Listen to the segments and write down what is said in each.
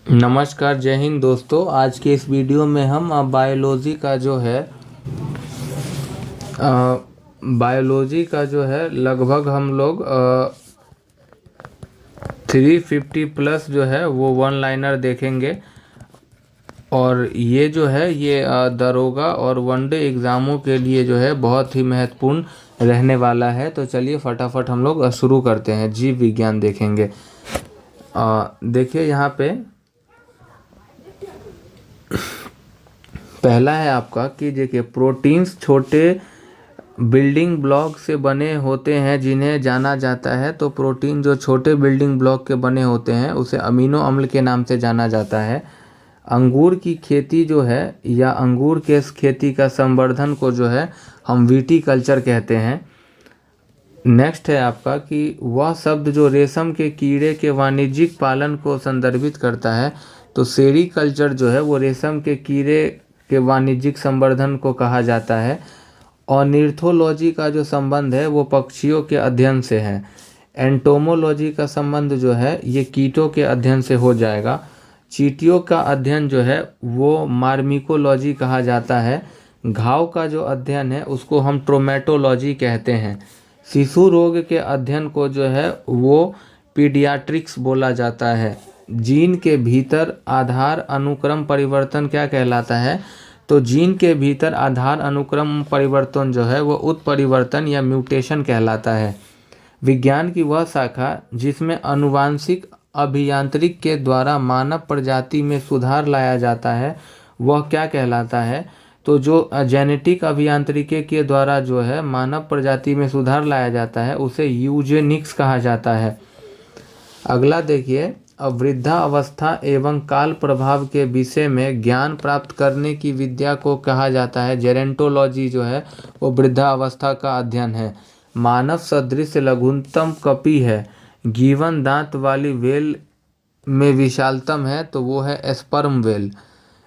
नमस्कार, जय हिंद दोस्तों। आज के इस वीडियो में हम बायोलॉजी का जो है लगभग हम लोग 350 प्लस जो है वो वन लाइनर देखेंगे। और ये जो है ये दरोगा और वनडे एग्ज़ामों के लिए जो है बहुत ही महत्वपूर्ण रहने वाला है। तो चलिए फटाफट हम लोग शुरू करते हैं। जीव विज्ञान देखेंगे। देखिए यहाँ पे पहला है आपका कि देखिए प्रोटीन्स छोटे बिल्डिंग ब्लॉक से बने होते हैं जिन्हें जाना जाता है। तो प्रोटीन जो छोटे बिल्डिंग ब्लॉक के बने होते हैं उसे अमीनो अम्ल के नाम से जाना जाता है। अंगूर की खेती जो है या अंगूर के खेती का संवर्धन को जो है हम विटीकल्चर कहते हैं। नेक्स्ट है आपका कि वह शब्द जो रेशम के कीड़े के वाणिज्यिक पालन को संदर्भित करता है। तो सेरीकल्चर जो है वो रेशम के कीड़े के वाणिज्यिक संवर्धन को कहा जाता है। ऑर्निथोलॉजी का जो संबंध है वो पक्षियों के अध्ययन से है। एंटोमोलॉजी का संबंध जो है ये कीटों के अध्ययन से हो जाएगा। चींटियों का अध्ययन जो है वो मार्मिकोलॉजी कहा जाता है। घाव का जो अध्ययन है उसको हम ट्रोमेटोलॉजी कहते हैं। शिशु रोग के अध्ययन को जो है वो पीडियाट्रिक्स बोला जाता है। जीन के भीतर आधार अनुक्रम परिवर्तन क्या कहलाता है? तो जीन के भीतर आधार अनुक्रम परिवर्तन जो है वो उत्परिवर्तन या म्यूटेशन कहलाता है। विज्ञान की वह शाखा जिसमें आनुवांशिक अभियांत्रिकी के द्वारा मानव प्रजाति में सुधार लाया जाता है वह क्या कहलाता है? तो जो जेनेटिक अभियांत्रिकी के द्वारा जो है मानव प्रजाति में सुधार लाया जाता है उसे यूजेनिक्स कहा जाता है। अगला देखिए, वृद्धावस्था एवं काल प्रभाव के विषय में ज्ञान प्राप्त करने की विद्या को कहा जाता है जेरेंटोलॉजी। जो है वो वृद्धावस्था का अध्ययन है। मानव सदृश लघुतम कपी है, गिवन दांत वाली वेल में विशालतम है तो वो है स्पर्म वेल।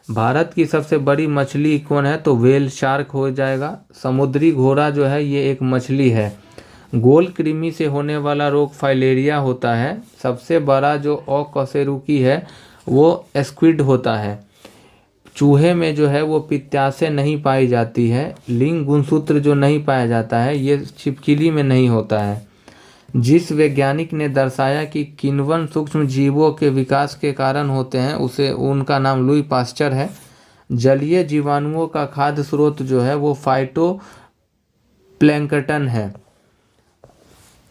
भारत की सबसे बड़ी मछली कौन है? तो वेल शार्क हो जाएगा। समुद्री घोड़ा जो है ये एक मछली है। गोल कृमि से होने वाला रोग फाइलेरिया होता है। सबसे बड़ा जो अकशेरुकी है वो स्क्विड होता है। चूहे में जो है वो पित्ताशय नहीं पाई जाती है। लिंग गुणसूत्र जो नहीं पाया जाता है ये छिपकली में नहीं होता है। जिस वैज्ञानिक ने दर्शाया कि किण्वन सूक्ष्म जीवों के विकास के कारण होते हैं उसे उनका नाम लुई पास्चर है। जलीय जीवाणुओं का खाद्य स्रोत जो है वो फाइटोप्लैंक्टन है।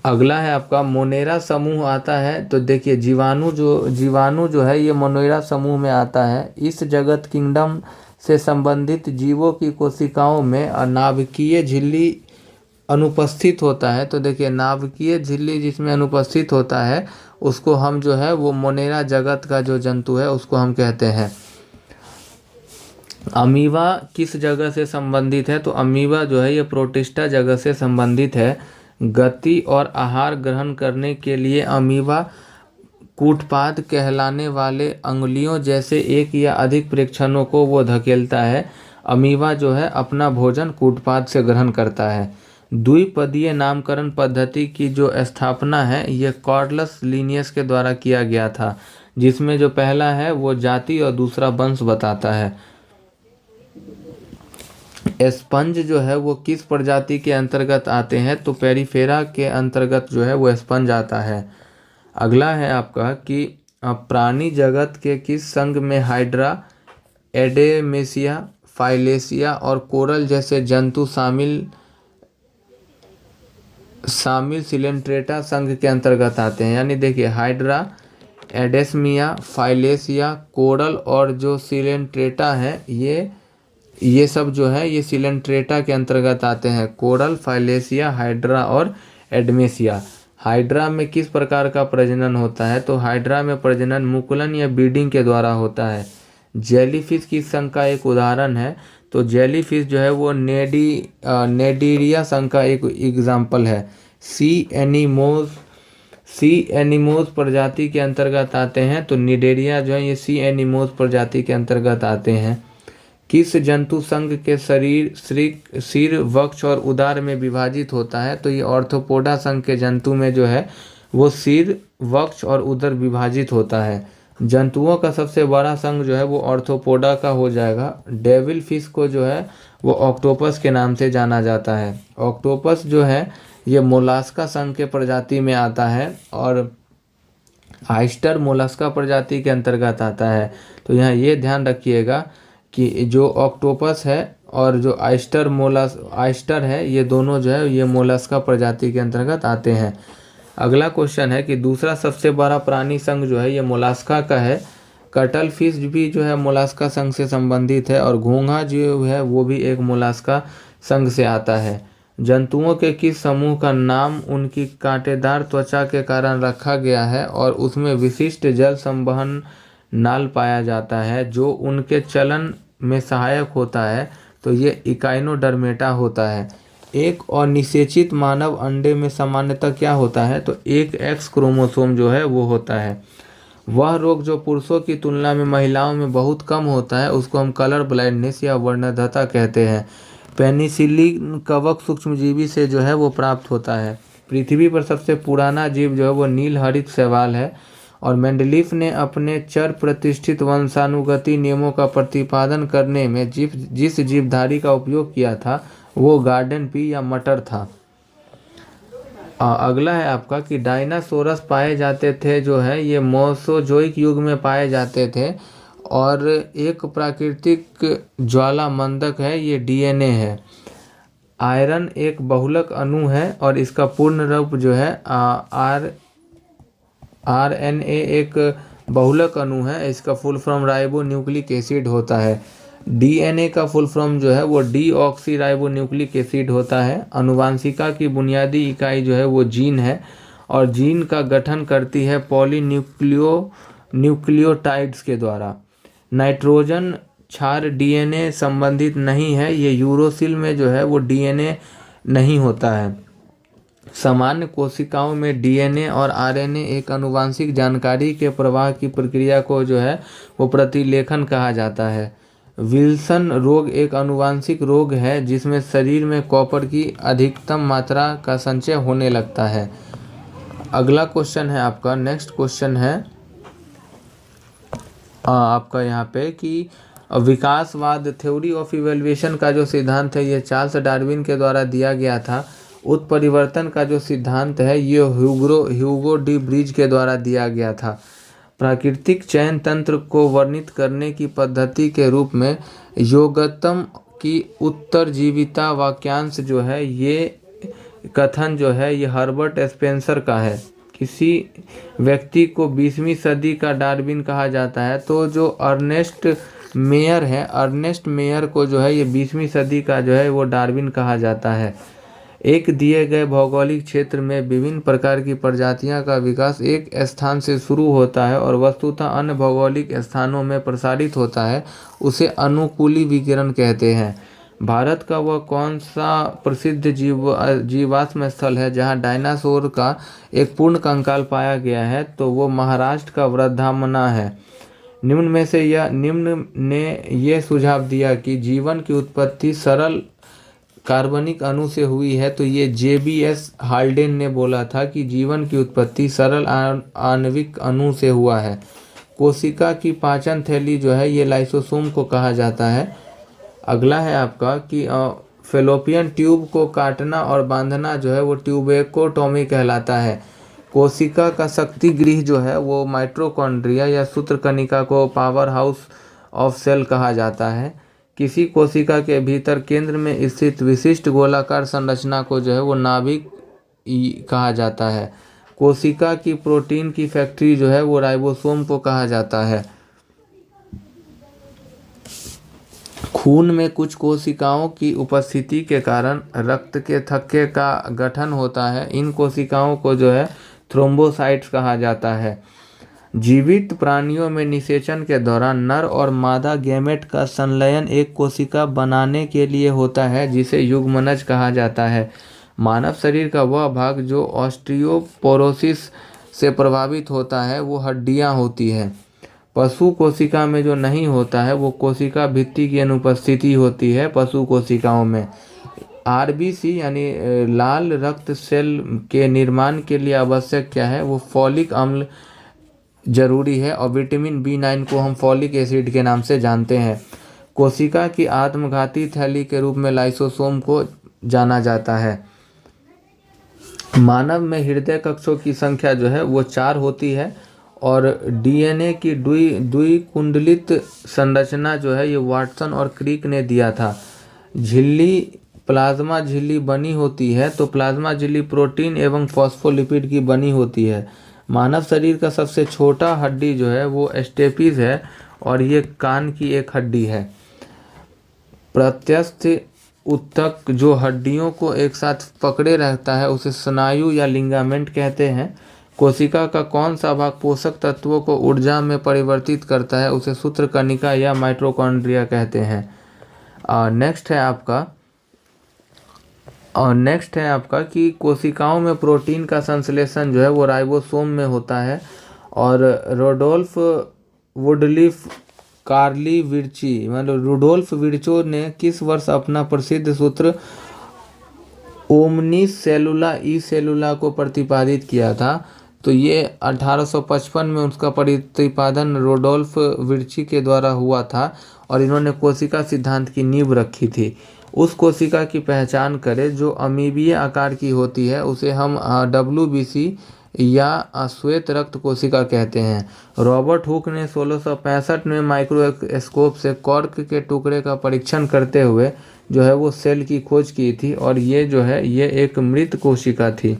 अगला है आपका मोनेरा समूह आता है। तो देखिए जीवाणु जो है ये मोनेरा समूह में आता है। इस जगत किंगडम से संबंधित जीवों की कोशिकाओं में नाभिकीय झिल्ली अनुपस्थित होता है। तो देखिए नाभिकीय झिल्ली जिसमें अनुपस्थित होता है उसको हम जो है वो मोनेरा जगत का जो जंतु है उसको हम कहते हैं। अमीबा किस जगह से संबंधित है? तो अमीबा जो है ये प्रोटिस्टा जगह से संबंधित है। गति और आहार ग्रहण करने के लिए अमीबा कूटपाद कहलाने वाले अंगुलियों जैसे एक या अधिक प्रेक्षणों को वो धकेलता है। अमीबा जो है अपना भोजन कूटपाद से ग्रहण करता है। द्विपदीय नामकरण पद्धति की जो स्थापना है ये कार्लस लिनियस के द्वारा किया गया था, जिसमें जो पहला है वो जाति और दूसरा वंश बताता है। स्पंज जो है वो किस प्रजाति के अंतर्गत आते हैं? तो पेरिफेरा के अंतर्गत जो है वो स्पंज आता है। अगला है आपका कि प्राणी जगत के किस संघ में हाइड्रा, एडेमेसिया, फाइलेसिया और कोरल जैसे जंतु शामिल सिलेंट्रेटा संघ के अंतर्गत आते हैं? यानी देखिए हाइड्रा, एडेस्मिया, फाइलेसिया, कोरल और जो सिलेंट्रेटा है ये सब जो है ये सिलेंट्रेटा के अंतर्गत आते हैं। कोरल, फाइलेसिया, हाइड्रा और एडमेसिया। हाइड्रा में किस प्रकार का प्रजनन होता है? तो हाइड्रा में प्रजनन मुकुलन या ब्रीडिंग के द्वारा होता है। जेलीफिश किस संघ का एक उदाहरण है? तो जेलीफिश जो है वो नेडीरिया संघ का एक एग्जाम्पल है। सी एनिमोज प्रजाति के अंतर्गत आते हैं। तो निडेरिया जो है ये सी एनिमोज प्रजाति के अंतर्गत आते हैं। किस जंतु संघ के शरीर सिर, वक्ष और उदर में विभाजित होता है? तो ये ऑर्थोपोडा संघ के जंतु में जो है वो सिर, वक्ष और उदर विभाजित होता है। जंतुओं का सबसे बड़ा संघ जो है वो ऑर्थ्रोपोडा का हो जाएगा। डेविल फिश को जो है वो ऑक्टोपस के नाम से जाना जाता है। ऑक्टोपस जो है ये मोलास्का संघ के प्रजाति में आता है और ऑयस्टर मोलस्का प्रजाति के अंतर्गत आता है। तो यहाँ ये ध्यान रखिएगा कि जो ऑक्टोपस है और जो ऑयस्टर है ये दोनों जो है ये मोलस्का प्रजाति के अंतर्गत आते हैं। अगला क्वेश्चन है कि दूसरा सबसे बड़ा प्राणी संघ जो है ये मोलास्का का है। कटल फिश भी जो है मोलास्का संघ से संबंधित है और घोंघा जो है वो भी एक मोलास्का संघ से आता है। जंतुओं के किस समूह का नाम उनकी कांटेदार त्वचा के कारण रखा गया है और उसमें विशिष्ट जल संवहन नाल पाया जाता है जो उनके चलन में सहायक होता है? तो ये इकाइनोडर्मेटा होता है। एक और निषेचित मानव अंडे में सामान्यतः क्या होता है? तो एक एक्स क्रोमोसोम जो है वो होता है। वह रोग जो पुरुषों की तुलना में महिलाओं में बहुत कम होता है उसको हम कलर ब्लाइंडनेस या वर्णदता कहते हैं। पेनिसिलिन कवक सूक्ष्मजीवी से जो है वो प्राप्त होता है। पृथ्वी पर सबसे पुराना जीव जो है वो नील हरित शैवाल है और मेंडलीफ ने अपने चर प्रतिष्ठित वंशानुगति नियमों का प्रतिपादन करने में जिस जीवधारी का उपयोग किया था वो गार्डन पी या मटर था। अगला है आपका कि डायनासोरस पाए जाते थे जो है ये मोसोजोइक युग में पाए जाते थे और एक प्राकृतिक ज्वालामंदक है ये डीएनए है। आयरन एक बहुलक अणु है और इसका पूर्ण रूप जो है आरएनए एक बहुलक अणु है। इसका full form ribo nucleic acid होता है। डीएनए का फुल फॉर्म जो है वो डीऑक्सी राइबो न्यूक्लिक एसिड होता है। आनुवंशिकी की बुनियादी इकाई जो है वो जीन है और जीन का गठन करती है न्यूक्लियोटाइड्स के द्वारा। नाइट्रोजन क्षार डीएनए संबंधित नहीं है। ये यूरोसिल में जो है वो डीएनए नहीं होता है। सामान्य कोशिकाओं में डीएनए और आरएनए एक आनुवंशिक जानकारी के प्रवाह की प्रक्रिया को जो है वो प्रतिलेखन कहा जाता है। विल्सन रोग एक आनुवंशिक रोग है जिसमें शरीर में कॉपर की अधिकतम मात्रा का संचय होने लगता है। अगला क्वेश्चन है आपका, नेक्स्ट क्वेश्चन है आपका यहाँ पे कि विकासवाद थ्योरी ऑफ इवोल्यूशन का जो सिद्धांत है ये चार्ल्स डार्विन के द्वारा दिया गया था। उत्परिवर्तन का जो सिद्धांत है ये ह्यूगो डी ब्रिज के द्वारा दिया गया था। प्राकृतिक चयन तंत्र को वर्णित करने की पद्धति के रूप में योगतम की उत्तरजीविता वाक्यांश जो है ये कथन जो है ये हर्बर्ट स्पेंसर का है। किसी व्यक्ति को 20वीं सदी का डार्विन कहा जाता है तो जो अर्नेस्ट मेयर है, अर्नेस्ट मेयर को जो है ये 20वीं सदी का जो है वो डार्विन कहा जाता है। एक दिए गए भौगोलिक क्षेत्र में विभिन्न प्रकार की प्रजातियां का विकास एक स्थान से शुरू होता है और वस्तुतः अन्य भौगोलिक स्थानों में प्रसारित होता है, उसे अनुकूली विकिरण कहते हैं। भारत का वह कौन सा प्रसिद्ध जीवाश्म स्थल है जहां डायनासोर का एक पूर्ण कंकाल पाया गया है? तो वो महाराष्ट्र का वृद्धामना है। निम्न ने यह सुझाव दिया कि जीवन की उत्पत्ति सरल कार्बनिक अणु से हुई है। तो ये जेबीएस हाल्डेन ने बोला था कि जीवन की उत्पत्ति सरल आणविक अणु से हुआ है। कोशिका की पाचन थैली जो है ये लाइसोसोम को कहा जाता है। अगला है आपका कि फेलोपियन ट्यूब को काटना और बांधना जो है वो ट्यूबेकोटॉमी कहलाता है। कोशिका का शक्ति गृह जो है वो माइटोकॉन्ड्रिया या सूत्रकणिका को पावर हाउस ऑफ सेल कहा जाता है। किसी कोशिका के भीतर केंद्र में स्थित विशिष्ट गोलाकार संरचना को जो है वो नाभिक कहा जाता है। कोशिका की प्रोटीन की फैक्ट्री जो है वो राइबोसोम को कहा जाता है। खून में कुछ कोशिकाओं की उपस्थिति के कारण रक्त के थक्के का गठन होता है। इन कोशिकाओं को जो है थ्रोम्बोसाइट्स कहा जाता है। जीवित प्राणियों में निषेचन के दौरान नर और मादा गैमेट का संलयन एक कोशिका बनाने के लिए होता है जिसे युग्मनज कहा जाता है। मानव शरीर का वह भाग जो ऑस्टियोपोरोसिस से प्रभावित होता है वो हड्डियां होती है। पशु कोशिका में जो नहीं होता है वो कोशिका भित्ति की अनुपस्थिति होती है। पशु कोशिकाओं में आरबीसी यानी लाल रक्त सेल के निर्माण के लिए आवश्यक क्या है? वो फॉलिक अम्ल जरूरी है और विटामिन B9 को हम फॉलिक एसिड के नाम से जानते हैं। कोशिका की आत्मघाती थैली के रूप में लाइसोसोम को जाना जाता है। मानव में हृदय कक्षों की संख्या जो है वो 4 होती है और DNA की द्विकुंडलित संरचना जो है ये वाटसन और क्रिक ने दिया था। झिल्ली प्लाज्मा झिल्ली बनी होती है, तो प्लाज्मा झिल्ली प्रोटीन एवं फॉस्फोलिपिड की बनी होती है। मानव शरीर का सबसे छोटा हड्डी जो है वो स्टेपिस है और ये कान की एक हड्डी है। प्रत्यस्थ ऊतक जो हड्डियों को एक साथ पकड़े रहता है उसे स्नायु या लिगामेंट कहते हैं। कोशिका का कौन सा भाग पोषक तत्वों को ऊर्जा में परिवर्तित करता है उसे सूत्रकणिका या माइटोकॉन्ड्रिया कहते हैं। नेक्स्ट है आपका कि कोशिकाओं में प्रोटीन का संश्लेषण जो है वो राइबोसोम में होता है। और रुडोल्फ विर्चो ने किस वर्ष अपना प्रसिद्ध सूत्र ओमनिस सेलुला ई सेलुला को प्रतिपादित किया था? तो ये 1855 में उसका प्रतिपादन रुडोल्फ विर्ची के द्वारा हुआ था और इन्होंने कोशिका सिद्धांत की नींव रखी थी। उस कोशिका की पहचान करें जो अमीबीय आकार की होती है, उसे हम WBC या श्वेत रक्त कोशिका कहते हैं। रॉबर्ट हुक ने 1665 में माइक्रोस्कोप से कॉर्क के टुकड़े का परीक्षण करते हुए जो है वो सेल की खोज की थी और ये जो है ये एक मृत कोशिका थी।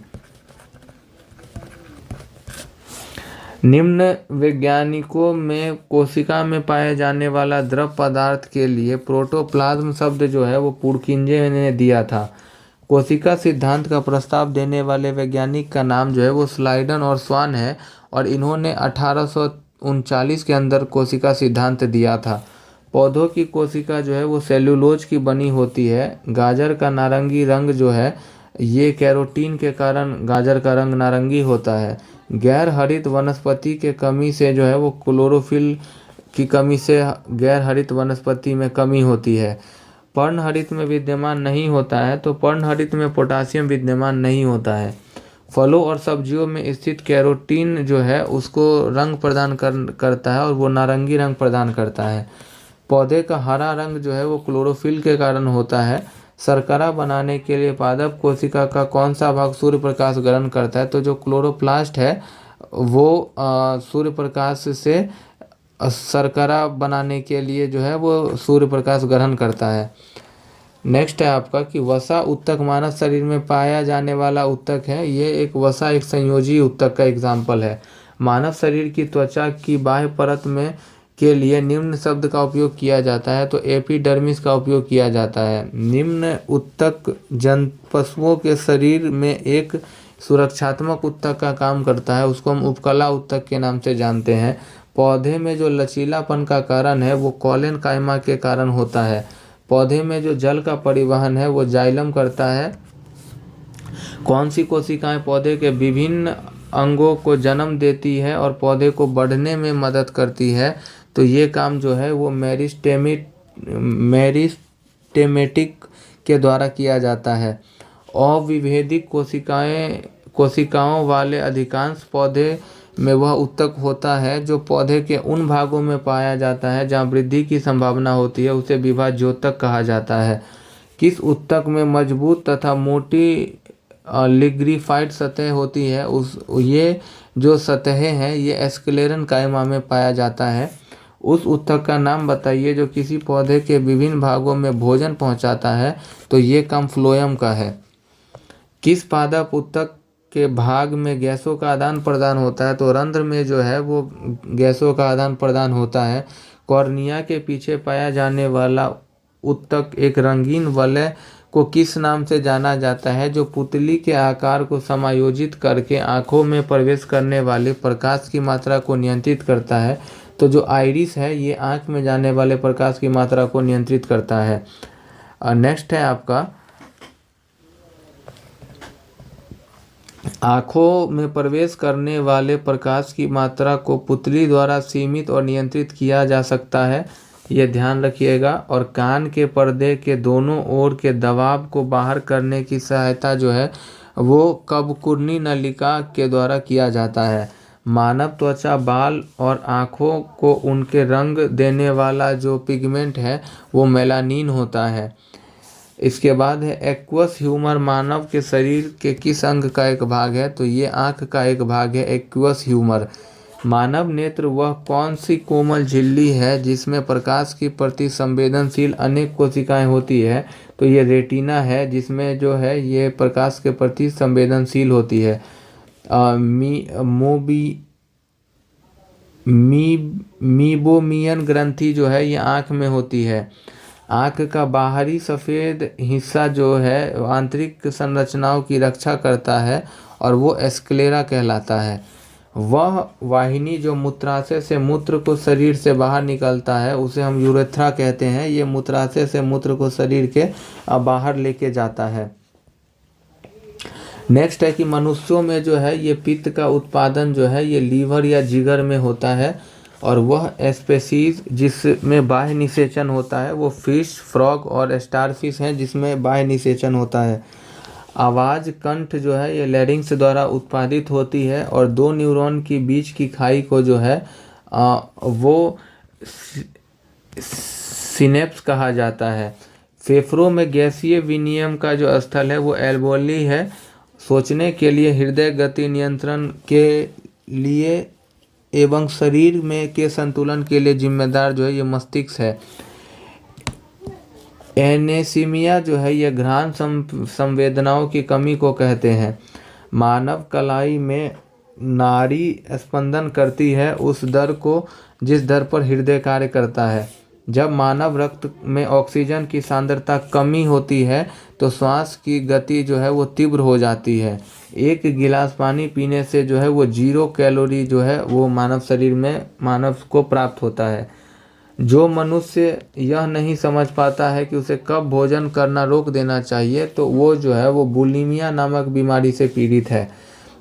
निम्न वैज्ञानिकों में कोशिका में पाए जाने वाला द्रव पदार्थ के लिए प्रोटोप्लाज्म शब्द जो है वो पुरकिंजे ने दिया था। कोशिका सिद्धांत का प्रस्ताव देने वाले वैज्ञानिक का नाम जो है वो स्लाइडन और स्वान है और इन्होंने 1839 के अंदर कोशिका सिद्धांत दिया था। पौधों की कोशिका जो है वो सेल्यूलोज की बनी होती है। गाजर का नारंगी रंग जो है ये कैरोटीन के कारण गाजर का रंग नारंगी होता है। गैर हरित वनस्पति के कमी से जो है वो क्लोरोफिल की कमी से गैर हरित वनस्पति में कमी होती है। पर्णहरित में विद्यमान नहीं होता है, तो पर्णहरित में पोटासियम विद्यमान नहीं होता है। फलों और सब्जियों में स्थित कैरोटीन जो है उसको रंग प्रदान करता है और वो नारंगी रंग प्रदान करता है। पौधे का हरा रंग जो है वो क्लोरोफिल के कारण होता है। शर्करा बनाने के लिए पादप कोशिका का कौन सा भाग सूर्य प्रकाश ग्रहण करता है? तो जो क्लोरोप्लास्ट है वो सूर्य प्रकाश से शर्करा बनाने के लिए जो है वो सूर्य प्रकाश ग्रहण करता है। नेक्स्ट है आपका कि वसा ऊतक मानव शरीर में पाया जाने वाला ऊतक है। ये एक वसा एक संयोजी ऊतक का एग्जाम्पल है। मानव शरीर की त्वचा की बाह्य परत में के लिए निम्न शब्द का उपयोग किया जाता है, तो एपिडर्मिस का उपयोग किया जाता है। निम्न ऊतक पशुओं के शरीर में एक सुरक्षात्मक ऊतक का काम करता है, उसको हम उपकला ऊतक के नाम से जानते हैं। पौधे में जो लचीलापन का कारण है वो कॉलेन कायमा के कारण होता है। पौधे में जो जल का परिवहन है वो जाइलम करता है। कौन सी कोशिकाएं पौधे के विभिन्न अंगों को जन्म देती है और पौधे को बढ़ने में मदद करती है? तो ये काम जो है वो मेरिस्टेमेटिक के द्वारा किया जाता है। अविभेदिक कोशिकाओं वाले अधिकांश पौधे में वह ऊतक होता है जो पौधे के उन भागों में पाया जाता है जहाँ वृद्धि की संभावना होती है, उसे विभाज्योतक कहा जाता है। किस ऊतक में मजबूत तथा मोटी लिग्रीफाइड सतह होती है? ये जो सतहें हैं ये स्क्लेरन कायमा में पाया जाता है। उस ऊतक का नाम बताइए जो किसी पौधे के विभिन्न भागों में भोजन पहुंचाता है? तो ये काम फ्लोएम का है। किस पादप ऊतक के भाग में गैसों का आदान प्रदान होता है? तो रंध्र में जो है वो गैसों का आदान प्रदान होता है। कॉर्निया के पीछे पाया जाने वाला ऊतक एक रंगीन वलय को किस नाम से जाना जाता है जो पुतली के आकार को समायोजित करके आँखों में प्रवेश करने वाले प्रकाश की मात्रा को नियंत्रित करता है? तो जो आइरिस है ये आँख में जाने वाले प्रकाश की मात्रा को नियंत्रित करता है। नेक्स्ट है आपका आँखों में प्रवेश करने वाले प्रकाश की मात्रा को पुतली द्वारा सीमित और नियंत्रित किया जा सकता है, ये ध्यान रखिएगा। और कान के पर्दे के दोनों ओर के दबाव को बाहर करने की सहायता जो है वो कवकुर्णी नलिका के द्वारा किया जाता है। मानव त्वचा, बाल और आँखों को उनके रंग देने वाला जो पिगमेंट है वो मेलानिन होता है। इसके बाद है एक्वस ह्यूमर। मानव के शरीर के किस अंग का एक भाग है? तो ये आँख का एक भाग है, एक्वस ह्यूमर। मानव नेत्र वह कौन सी कोमल झिल्ली है जिसमें प्रकाश की प्रति संवेदनशील अनेक कोशिकाएं होती है? तो ये रेटिना है, जिसमें जो है ये प्रकाश के प्रति संवेदनशील होती है। मीबोमियन ग्रंथि जो है ये आँख में होती है। आँख का बाहरी सफ़ेद हिस्सा जो है आंतरिक संरचनाओं की रक्षा करता है और वो स्क्लेरा कहलाता है। वह वाहिनी जो मूत्राशय से मूत्र को शरीर से बाहर निकलता है उसे हम यूरेथ्रा कहते हैं। ये मूत्राशय से मूत्र को शरीर के बाहर लेके जाता है। नेक्स्ट है कि मनुष्यों में जो है ये पित्त का उत्पादन जो है ये लीवर या जिगर में होता है, और वह स्पेसीज जिसमें बाह्य निषेचन होता है वो फिश, फ्रॉग और स्टारफिश हैं जिसमें बाह्य निषेचन होता है। आवाज़ कंठ जो है ये लैरिंक्स द्वारा उत्पादित होती है, और दो न्यूरॉन की बीच की खाई को जो है वो सिनेप्स कहा जाता है। फेफड़ों में गैसीय विनिमय का जो स्थल है वो एल्वेओली है। सोचने के लिए, हृदय गति नियंत्रण के लिए एवं शरीर में के संतुलन के लिए जिम्मेदार जो है ये मस्तिष्क है। एनेसीमिया जो है ये घ्राण संवेदनाओं की कमी को कहते हैं। मानव कलाई में नाड़ी स्पंदन करती है उस दर को जिस दर पर हृदय कार्य करता है। जब मानव रक्त में ऑक्सीजन की सांद्रता कमी होती है तो श्वास की गति जो है वो तीव्र हो जाती है। एक गिलास पानी पीने से जो है वो 0 कैलोरी जो है वो मानव शरीर में मानव को प्राप्त होता है। जो मनुष्य यह नहीं समझ पाता है कि उसे कब भोजन करना रोक देना चाहिए तो वो जो है वो बुलिमिया नामक बीमारी से पीड़ित है।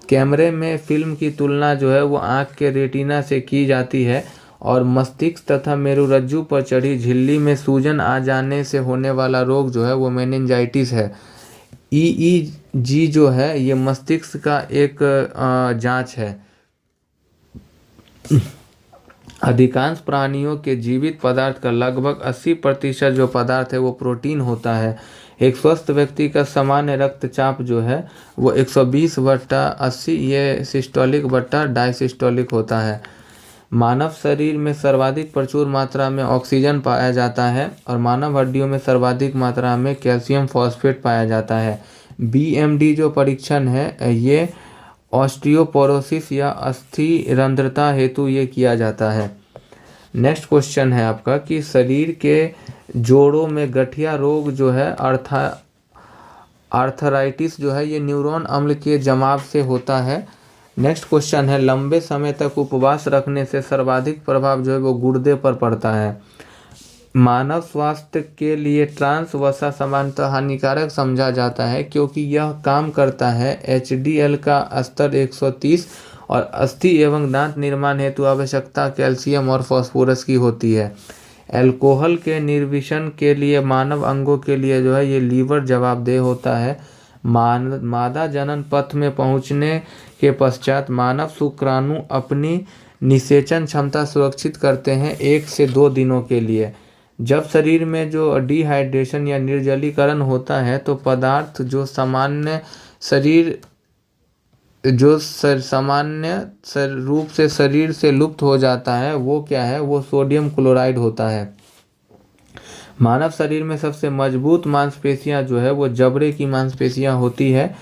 कैमरे में फिल्म की तुलना जो है वो आँख के रेटिना से की जाती है, और मस्तिष्क तथा मेरुरज्जु पर चढ़ी झिल्ली में सूजन आ जाने से होने वाला रोग जो है वो मेनिंजाइटिस है। ईईजी जो है ये मस्तिष्क का एक जांच है। अधिकांश प्राणियों के जीवित पदार्थ का लगभग 80% जो पदार्थ है वो प्रोटीन होता है। एक स्वस्थ व्यक्ति का सामान्य रक्तचाप जो है वो 120/80 ये सिस्टोलिक बट्टा डायसिस्टोलिक होता है। मानव शरीर में सर्वाधिक प्रचुर मात्रा में ऑक्सीजन पाया जाता है, और मानव हड्डियों में सर्वाधिक मात्रा में कैल्शियम फॉस्फेट पाया जाता है। बीएमडी जो परीक्षण है ये ऑस्टियोपोरोसिस या अस्थि रंध्रता हेतु ये किया जाता है। नेक्स्ट क्वेश्चन है आपका कि शरीर के जोड़ों में गठिया रोग जो है आर्थराइटिस जो है ये न्यूरॉन अम्ल के जमाव से होता है। नेक्स्ट क्वेश्चन है लंबे समय तक उपवास रखने से सर्वाधिक प्रभाव जो है वो गुर्दे पर पड़ता है। मानव स्वास्थ्य के लिए ट्रांस वसा सामान्यतः हानिकारक समझा जाता है क्योंकि यह काम करता है एचडीएल का स्तर 130 और अस्थि एवं दांत निर्माण हेतु आवश्यकता कैल्शियम और फास्फोरस की होती है। अल्कोहल के निर्वीशन के लिए मानव अंगों के लिए जो है ये लीवर जवाबदेह होता है। मादा जनन पथ में पहुंचने के पश्चात मानव शुक्राणु अपनी निषेचन क्षमता सुरक्षित करते हैं 1 से 2 दिनों के लिए। जब शरीर में जो डिहाइड्रेशन या निर्जलीकरण होता है तो पदार्थ जो सामान्य रूप से शरीर से लुप्त हो जाता है वो क्या है, वो सोडियम क्लोराइड होता है। मानव शरीर में सबसे मजबूत मांसपेशियां जो है वो जबड़े की मांसपेशियां होती है।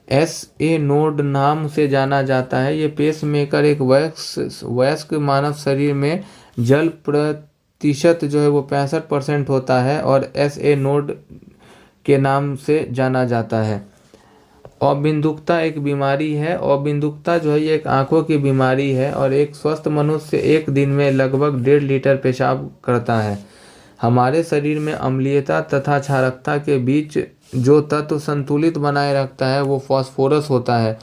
SA नोड नाम से जाना जाता है। ये पेसमेकर एक वयस्क मानव शरीर में जल प्रतिशत जो है वो 65% होता है और SA नोड के नाम से जाना जाता है। अबिंदुकता एक बीमारी है। अबिंदुकता जो है ये एक आंखों की बीमारी है और एक स्वस्थ मनुष्य एक दिन में लगभग 1.5 लीटर पेशाब करता है। हमारे शरीर में अम्लीयता तथा क्षारकता के बीच जो तत्व संतुलित बनाए रखता है वो फास्फोरस होता है।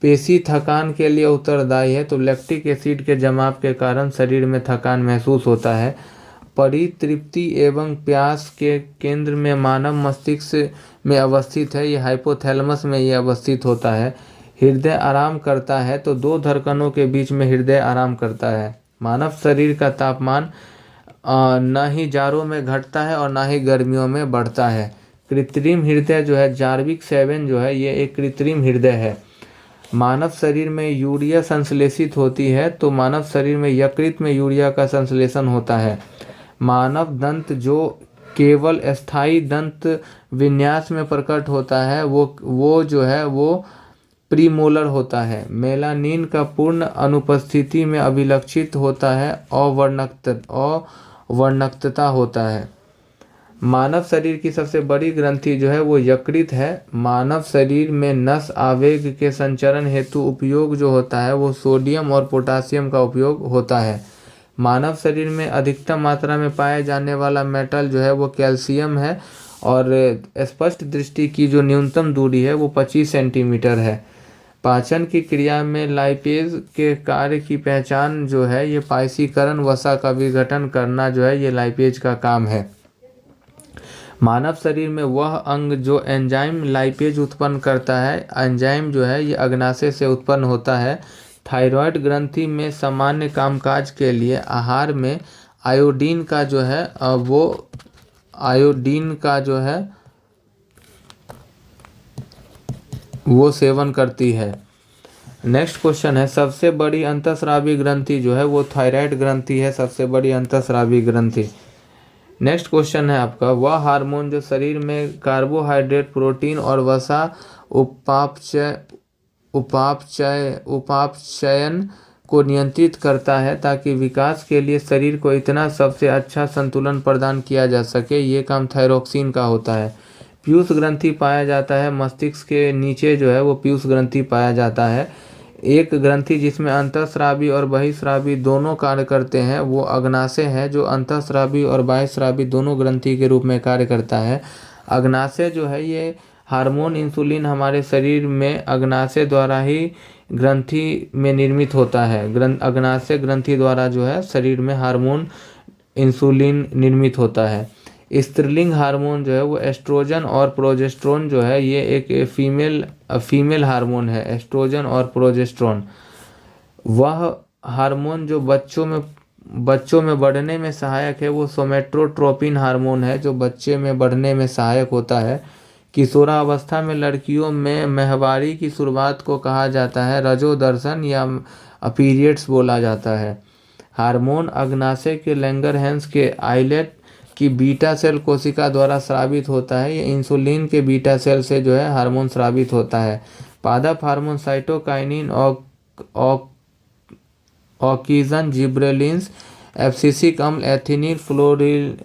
पेशी थकान के लिए उत्तरदायी है, तो लैक्टिक एसिड के जमाव के कारण शरीर में थकान महसूस होता है। परितृप्ति एवं प्यास के केंद्र में मानव मस्तिष्क में अवस्थित है। ये हाइपोथैलेमस में ये अवस्थित होता है। हृदय आराम करता है तो दो धड़कनों के बीच में हृदय आराम करता है। मानव शरीर का तापमान न ही जाड़ों में घटता है और ना ही गर्मियों में बढ़ता है। कृत्रिम हृदय जो है जार्विक 7 जो है ये एक कृत्रिम हृदय है। मानव शरीर में यूरिया संश्लेषित होती है तो मानव शरीर में यकृत में यूरिया का संश्लेषण होता है। मानव दंत जो केवल स्थायी दंत विन्यास में प्रकट होता है वो जो है वो प्रीमोलर होता है। मेलानिन का पूर्ण अनुपस्थिति में अभिलक्षित होता है अवर्णकता होता है। मानव शरीर की सबसे बड़ी ग्रंथि जो है वो यकृत है। मानव शरीर में नस आवेग के संचरण हेतु उपयोग जो होता है वो सोडियम और पोटासियम का उपयोग होता है। मानव शरीर में अधिकतम मात्रा में पाए जाने वाला मेटल जो है वो कैल्शियम है और स्पष्ट दृष्टि की जो न्यूनतम दूरी है वो 25 सेंटीमीटर है। पाचन की क्रिया में लाइपेज के कार्य की पहचान जो है ये पाइसीकरण वसा का विघटन करना जो है ये लाइपेज का काम है। मानव शरीर में वह अंग जो एंजाइम लाइपेज उत्पन्न करता है, एंजाइम जो है ये अग्नाशय से उत्पन्न होता है। थायराइड ग्रंथि में सामान्य कामकाज के लिए आहार में आयोडीन का जो है वो सेवन करती है। नेक्स्ट क्वेश्चन है सबसे बड़ी अंतःस्रावी ग्रंथि जो है वो थायराइड ग्रंथि है, सबसे बड़ी अंतःस्रावी ग्रंथि। नेक्स्ट क्वेश्चन है आपका वह हार्मोन जो शरीर में कार्बोहाइड्रेट प्रोटीन और वसा उपापचयन को नियंत्रित करता है ताकि विकास के लिए शरीर को इतना सबसे अच्छा संतुलन प्रदान किया जा सके, ये काम थायरोक्सिन का होता है। पीयूष ग्रंथि पाया जाता है मस्तिष्क के नीचे जो है वो पीयूष ग्रंथि पाया जाता है। एक ग्रंथि जिसमें अंतःस्रावी और बहिःस्रावी दोनों कार्य करते हैं वो अग्नाशय है जो अंतःस्रावी और बाह्यस्रावी दोनों ग्रंथि के रूप में कार्य करता है। अग्नाशय जो है ये हार्मोन इंसुलिन हमारे शरीर में अग्नाशय द्वारा ही ग्रंथि में निर्मित होता है। अग्नाशय ग्रंथि द्वारा जो है शरीर में हार्मोन इंसुलिन निर्मित होता है। स्त्रीलिंग हार्मोन जो है वो एस्ट्रोजन और प्रोजेस्टेरोन जो है ये एक फीमेल हार्मोन है। एस्ट्रोजन और प्रोजेस्टेरोन वह हार्मोन जो बच्चों में बढ़ने में सहायक है वो सोमेटोट्रोपिन हार्मोन है जो बच्चे में बढ़ने में सहायक होता है। किशोरावस्था में लड़कियों में माहवारी की शुरुआत को कहा जाता है रजोदर्शन या पीरियड्स बोला जाता है। हार्मोन अग्नाशय के लैंगरहैंस के आइलेट की बीटा सेल कोशिका द्वारा स्रावित होता है। ये इंसुलिन के बीटा सेल से जो है हार्मोन स्रावित होता है। पादप hormone cytokinin oxygen gibberellins abscisic अम्ल एथिलीन फ्लोरीन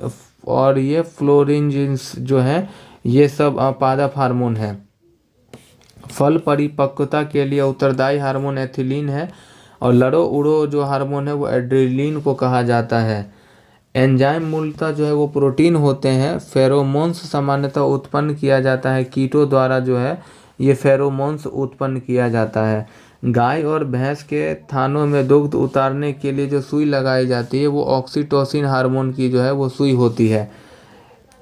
और ये फ्लोरिनजिन्स जो है ये सब पादप हार्मोन है। फल परिपक्वता के लिए उत्तरदायी हार्मोन एथिलीन है और लड़ो उड़ो जो हार्मोन है वो एड्रेनलिन को कहा जाता है। एंजाइम मूलतः जो है वो प्रोटीन होते हैं। फेरोमोन्स सामान्यतः उत्पन्न किया जाता है कीटों द्वारा जो है ये फेरोमोन्स उत्पन्न किया जाता है। गाय और भैंस के थानों में दुग्ध उतारने के लिए जो सुई लगाई जाती है वो ऑक्सीटोसिन हार्मोन की जो है वो सुई होती है।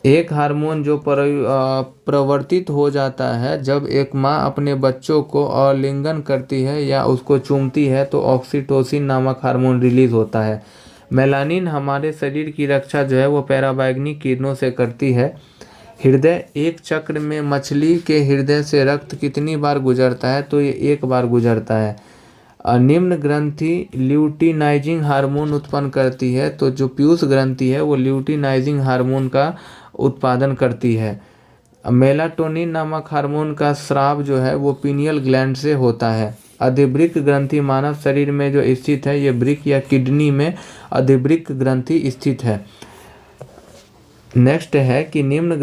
एक हार्मोन जो प्रवर्तित हो जाता है जब एक माँ अपने बच्चों को आलिंगन करती है या उसको चूमती है तो ऑक्सीटोसिन नामक हार्मोन रिलीज होता है। मेलानिन हमारे शरीर की रक्षा जो है वो पराबैंगनी किरणों से करती है। हृदय एक चक्र में मछली के हृदय से रक्त कितनी बार गुजरता है तो ये एक बार गुजरता है। निम्न ग्रंथि ल्यूटिनाइजिंग हार्मोन उत्पन्न करती है तो जो पीयूष ग्रंथि है वो ल्यूटिनाइजिंग हार्मोन का उत्पादन करती है। मेलाटोनिन नामक हार्मोन का स्राव जो है वो पीनियल ग्लैंड से होता है। अधिवृक्क ग्रंथि मानव शरीर में जो स्थित है ये वृक्क या किडनी में अधिवृक्क ग्रंथि स्थित है। नेक्स्ट है कि निम्न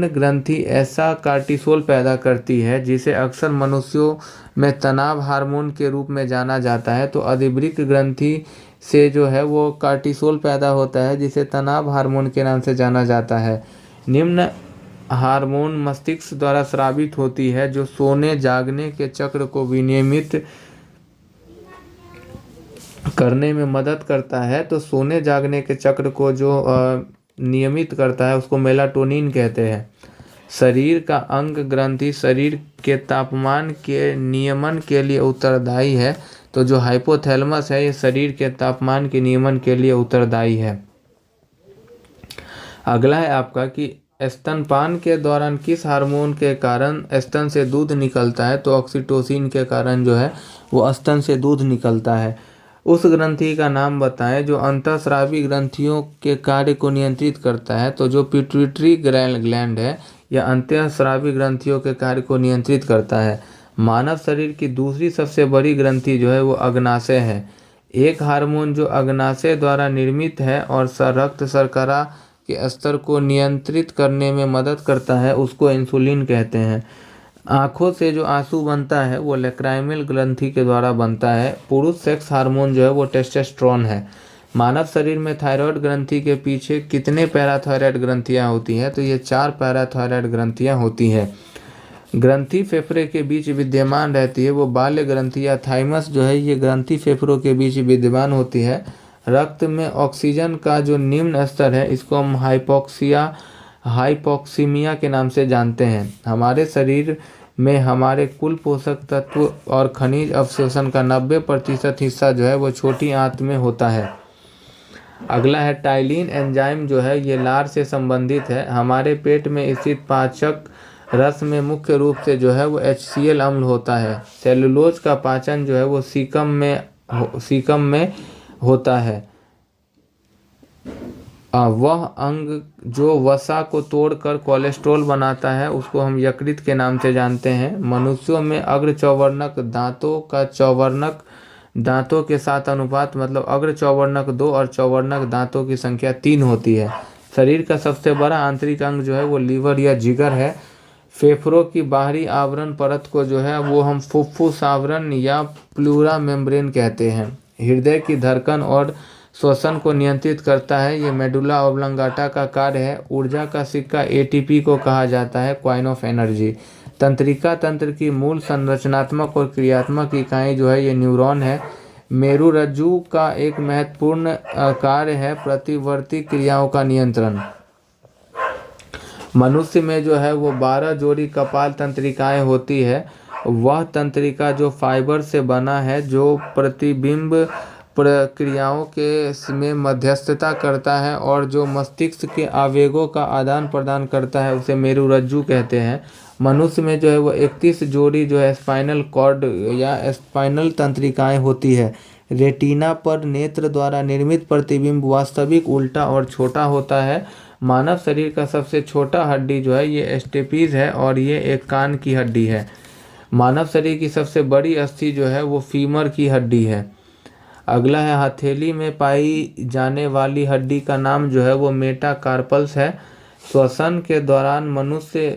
ग्रंथि ऐसा कार्टिसोल पैदा करती है जिसे अक्सर मनुष्यों में तनाव हार्मोन के रूप में जाना जाता है। तो अधिवृक्क ग्रंथि से जो है वो कार्टिसोल पैदा होता है जिसे तनाव हार्मोन के नाम से जाना जाता है। निम्न हार्मोन मस्तिष्क द्वारा स्रावित होती है जो सोने जागने के चक्र को विनियमित करने में मदद करता है। तो सोने जागने के चक्र को जो नियमित करता है उसको मेलाटोनिन कहते हैं। शरीर का अंग ग्रंथि शरीर के तापमान के नियमन के लिए उत्तरदायी है। तो जो हाइपोथैलेमस है ये शरीर के तापमान के नियमन के लिए उत्तरदायी है। अगला है आपका कि स्तनपान के दौरान किस हार्मोन के कारण स्तन से दूध निकलता है। तो ऑक्सीटोसिन के कारण जो है वो स्तन से दूध निकलता है। उस ग्रंथि का नाम बताएं जो अंतःस्रावी ग्रंथियों के कार्य को नियंत्रित करता है। तो जो पिट्यूटरी ग्लैंड है यह अंतःस्रावी ग्रंथियों के कार्य को नियंत्रित करता है। मानव शरीर की दूसरी सबसे बड़ी ग्रंथि जो है वो अग्नाशय है। एक हार्मोन जो अग्नाशय द्वारा निर्मित है और रक्त शर्करा के स्तर को नियंत्रित करने में मदद करता है उसको इंसुलिन कहते हैं। आँखों से जो आंसू बनता है वो लैक्राइमल ग्रंथि के द्वारा बनता है। पुरुष सेक्स हार्मोन जो है वो टेस्टोस्टेरोन है। मानव शरीर में थायराइड ग्रंथि के पीछे कितने पैराथायराइड ग्रंथियां होती हैं। तो ये 4 पैराथायराइड ग्रंथियां होती हैं। ग्रंथि फेफड़े के बीच विद्यमान रहती है वो बाल्य ग्रंथि या थाइमस जो है ये ग्रंथि फेफड़ों के बीच विद्यमान होती है। रक्त में ऑक्सीजन का जो निम्न स्तर है इसको हम हाइपोक्सीमिया के नाम से जानते हैं। हमारे शरीर में हमारे कुल पोषक तत्व और खनिज अवशोषण का 90% हिस्सा जो है वो छोटी आंत में होता है। अगला है टाइलिन एंजाइम जो है ये लार से संबंधित है। हमारे पेट में स्थित पाचक रस में मुख्य रूप से जो है वो HCl अम्ल होता है। सेलुलोज का पाचन जो है वो सीकम में होता है। वह अंग जो वसा को तोड़कर कोलेस्ट्रॉल बनाता है उसको हम यकृत के नाम से जानते हैं। मनुष्यों में अग्र चौवर्णक दांतों का चौवर्णक दांतों के साथ अनुपात मतलब अग्र चौवर्णक 2 और चौवर्णक दांतों की संख्या 3 होती है। शरीर का सबसे बड़ा आंतरिक अंग जो है वो लीवर या जिगर है। फेफड़ों की बाहरी आवरण परत को जो है वो हम फुफ्फुस आवरण या प्लूरा मेम्ब्रेन कहते हैं। हृदय की धड़कन और श्वसन को नियंत्रित करता है ये मेडुला ऑब्लांगाटा का कार्य है। ऊर्जा का सिक्का ATP को कहा जाता है, कॉइन ऑफ एनर्जी। तंत्रिका तंत्र की मूल संरचनात्मक और क्रियात्मक इकाई जो है ये न्यूरॉन है। मेरुरज्जु का एक महत्वपूर्ण कार्य है प्रतिवर्ती क्रियाओं का नियंत्रण। मनुष्य में जो है वो 12 जोड़ी कपाल तंत्रिकाएं होती है। वह तंत्रिका जो फाइबर से बना है जो प्रतिबिंब प्रक्रियाओं के में मध्यस्थता करता है और जो मस्तिष्क के आवेगों का आदान प्रदान करता है उसे मेरुरज्जु कहते हैं। मनुष्य में जो है वो 31 जोड़ी जो है स्पाइनल कॉर्ड या स्पाइनल तंत्रिकाएं होती है। रेटिना पर नेत्र द्वारा निर्मित प्रतिबिंब वास्तविक उल्टा और छोटा होता है। मानव शरीर का सबसे छोटा हड्डी जो है ये स्टेपीज है और ये एक कान की हड्डी है। मानव शरीर की सबसे बड़ी अस्थि जो है वो फीमर की हड्डी है। अगला है हथेली में पाई जाने वाली हड्डी का नाम जो है वो मेटाकार्पल्स है। श्वसन के दौरान मनुष्य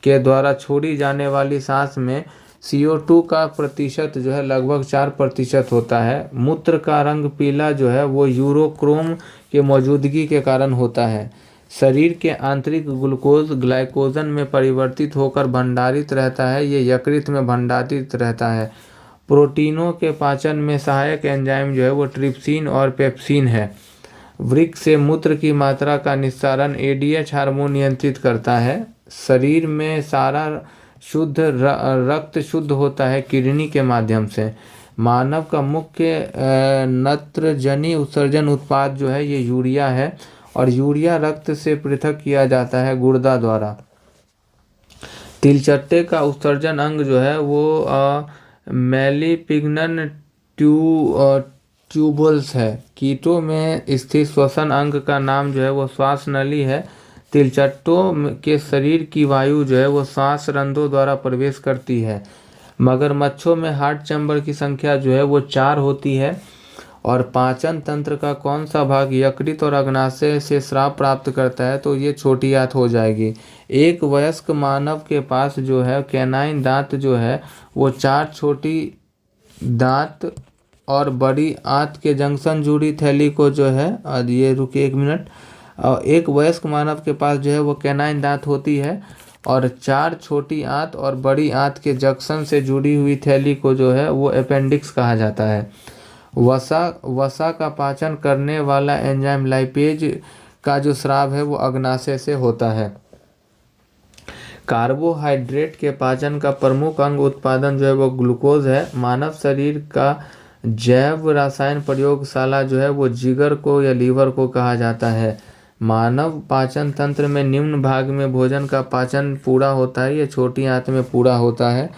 के द्वारा छोड़ी जाने वाली सांस में CO2 का प्रतिशत जो है लगभग 4% होता है। मूत्र का रंग पीला जो है वो यूरोक्रोम के मौजूदगी के कारण होता है। शरीर के आंतरिक ग्लूकोज ग्लाइकोजन में परिवर्तित होकर भंडारित रहता है ये यकृत में भंडारित रहता है। प्रोटीनों के पाचन में सहायक एंजाइम जो है वो ट्रिप्सिन और पेप्सिन है। वृक्क से मूत्र की मात्रा का निस्सारण ADH हार्मोन नियंत्रित करता है। शरीर में सारा शुद्ध रक्त शुद्ध होता है किडनी के माध्यम से। मानव का मुख्य नत्रजनी उत्सर्जन उत्पाद जो है ये यूरिया है और यूरिया रक्त से पृथक किया जाता है गुर्दा द्वारा। तिलचट्टे का उत्सर्जन अंग जो है वो मैलिपिगनन ट्यूबल्स है। कीटों में स्थित श्वसन अंग का नाम जो है वो श्वास नली है। तिलचट्टों के शरीर की वायु जो है वो श्वास रंध्रों द्वारा प्रवेश करती है। मगरमच्छों में हार्ट चैम्बर की संख्या जो है वो 4 होती है। और पाचन तंत्र का कौन सा भाग यकृत और अग्नाशय से स्राव प्राप्त करता है। तो ये छोटी आंत हो जाएगी। एक वयस्क मानव के पास जो है कैनाइन दांत जो है वो 4 छोटी दांत और बड़ी आंत के जंक्शन जुड़ी थैली को जो है ये रुकिए 1 मिनट। एक वयस्क मानव के पास जो है वो कैनाइन दांत होती है और 4 छोटी आंत और बड़ी आंत के जंक्शन से जुड़ी हुई थैली को जो है वो अपेंडिक्स कहा जाता है। वसा का पाचन करने वाला एंजाइम लाइपेज का जो स्राव है वो अग्नाशय से होता है। कार्बोहाइड्रेट के पाचन का प्रमुख अंग उत्पादन जो है वो ग्लूकोज है। मानव शरीर का जैव रसायन प्रयोगशाला जो है वो जिगर को या लीवर को कहा जाता है। मानव पाचन तंत्र में निम्न भाग में भोजन का पाचन पूरा होता है, ये छोटी आंत में पूरा होता है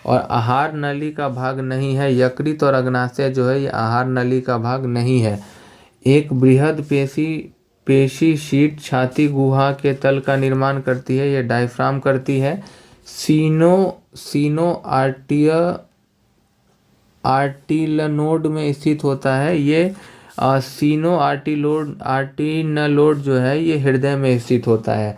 और आहार नली का भाग नहीं है। यकृत और अग्नाशय जो है ये आहार नली का भाग नहीं है। एक बृहद पेशी शीट छाती गुहा के तल का निर्माण करती है, ये डायफ्राम करती है। सीनो आर्टिलनोड में स्थित होता है। ये सीनो आर्टिनलोड जो है ये हृदय में स्थित होता है।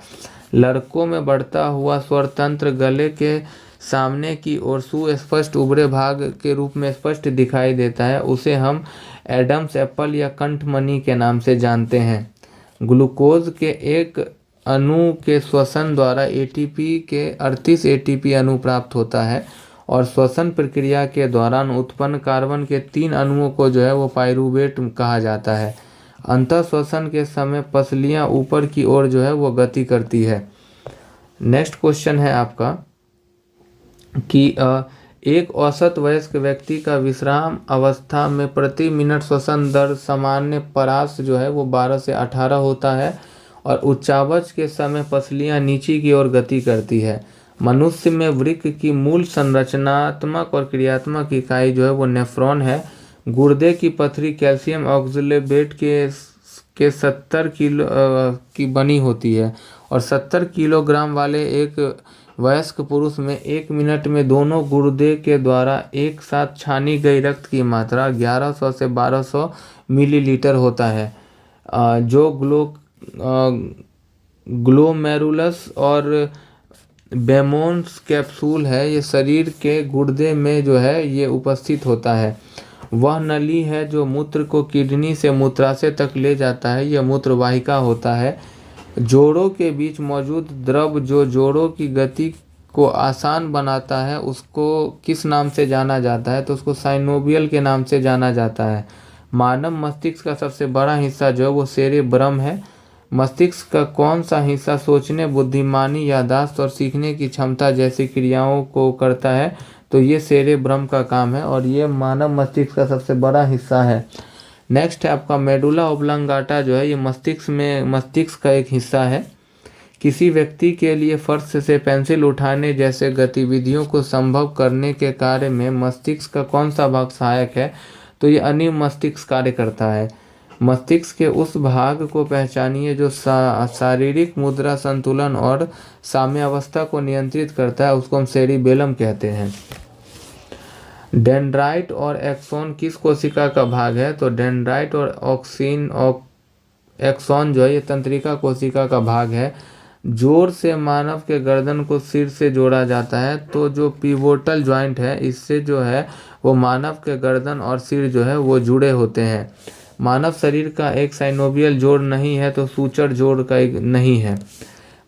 लड़कों में बढ़ता हुआ स्वर तंत्र गले के सामने की ओर सुस्पष्ट उभरे भाग के रूप में स्पष्ट दिखाई देता है। उसे हम एडम्स एप्पल या कंठमणि के नाम से जानते हैं। ग्लूकोज के एक अणु के श्वसन द्वारा एटीपी के 38 एटीपी अणु प्राप्त होता है और श्वसन प्रक्रिया के दौरान उत्पन्न कार्बन के 3 अणुओं को जो है वो पाइरूवेट कहा जाता है। अंतः श्वसन के समय पसलियां ऊपर की ओर जो है वो गति करती है। नेक्स्ट क्वेश्चन है आपका कि एक औसत वयस्क व्यक्ति का विश्राम अवस्था में प्रति मिनट श्वसन दर सामान्य परास जो है वो 12 से 18 होता है और उच्चावच के समय पसलियां नीचे की ओर गति करती है। मनुष्य में वृक्क की मूल संरचनात्मक और क्रियात्मक इकाई जो है वो नेफ्रॉन है। गुर्दे की पथरी कैल्शियम ऑक्सलेट के 70 किलो की बनी होती है और 70 किलोग्राम वाले एक वयस्क पुरुष में 1 मिनट में दोनों गुर्दे के द्वारा एक साथ छानी गई रक्त की मात्रा 1100 से 1200 मिलीलीटर होता है। जो ग्लोमेरुलस और बेमोन्स कैप्सूल है ये शरीर के गुर्दे में जो है ये उपस्थित होता है। वह नली है जो मूत्र को किडनी से मूत्राशय तक ले जाता है, यह मूत्रवाहिका होता है। जोड़ों के बीच मौजूद द्रव जो जोड़ों की गति को आसान बनाता है उसको किस नाम से जाना जाता है, तो उसको साइनोवियल के नाम से जाना जाता है। मानव मस्तिष्क का सबसे बड़ा हिस्सा जो है वो सेरेब्रम है। मस्तिष्क का कौन सा हिस्सा सोचने, बुद्धिमानी, याददाश्त और सीखने की क्षमता जैसी क्रियाओं को करता है, तो ये सेरेब्रम का काम है और ये मानव मस्तिष्क का सबसे बड़ा हिस्सा है। नेक्स्ट है आपका मेडुला ओब्लंगाटा जो है ये मस्तिष्क का एक हिस्सा है। किसी व्यक्ति के लिए फर्श से पेंसिल उठाने जैसे गतिविधियों को संभव करने के कार्य में मस्तिष्क का कौन सा भाग सहायक है, तो ये अनिम मस्तिष्क कार्य करता है। मस्तिष्क के उस भाग को पहचानिए जो शारीरिक मुद्रा, संतुलन और साम्यावस्था को नियंत्रित करता है, उसको हम सेरिबेलम कहते हैं। डेंड्राइट और एक्सोन किस कोशिका का भाग है, तो डेंड्राइट और एक्सोन जो है ये तंत्रिका कोशिका का भाग है। जोर से मानव के गर्दन को सिर से जोड़ा जाता है, तो जो पिवोटल जॉइंट है इससे जो है वो मानव के गर्दन और सिर जो है वो जुड़े होते हैं। मानव शरीर का एक साइनोवियल जोड़ नहीं है तो सूचर जोड़ का एक नहीं है।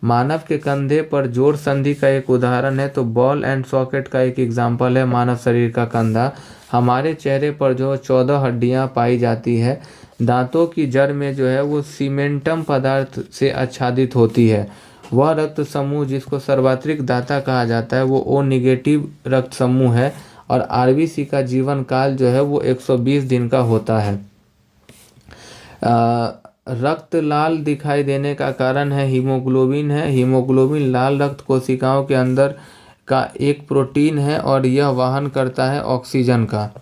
मानव के कंधे पर जोड़ संधि का एक उदाहरण है, तो बॉल एंड सॉकेट का एक एग्जाम्पल है मानव शरीर का कंधा। हमारे चेहरे पर जो 14 हड्डियां पाई जाती है। दांतों की जड़ में जो है वो सीमेंटम पदार्थ से आच्छादित होती है। वह रक्त समूह जिसको सर्वात्रिक दाता कहा जाता है वो ओ निगेटिव रक्त समूह है और आरबीसी का जीवन काल जो है वो 120 दिन का होता है। रक्त लाल दिखाई देने का कारण है हीमोग्लोबिन है। हीमोग्लोबिन लाल रक्त कोशिकाओं के अंदर का एक प्रोटीन है और यह वहन करता है ऑक्सीजन का।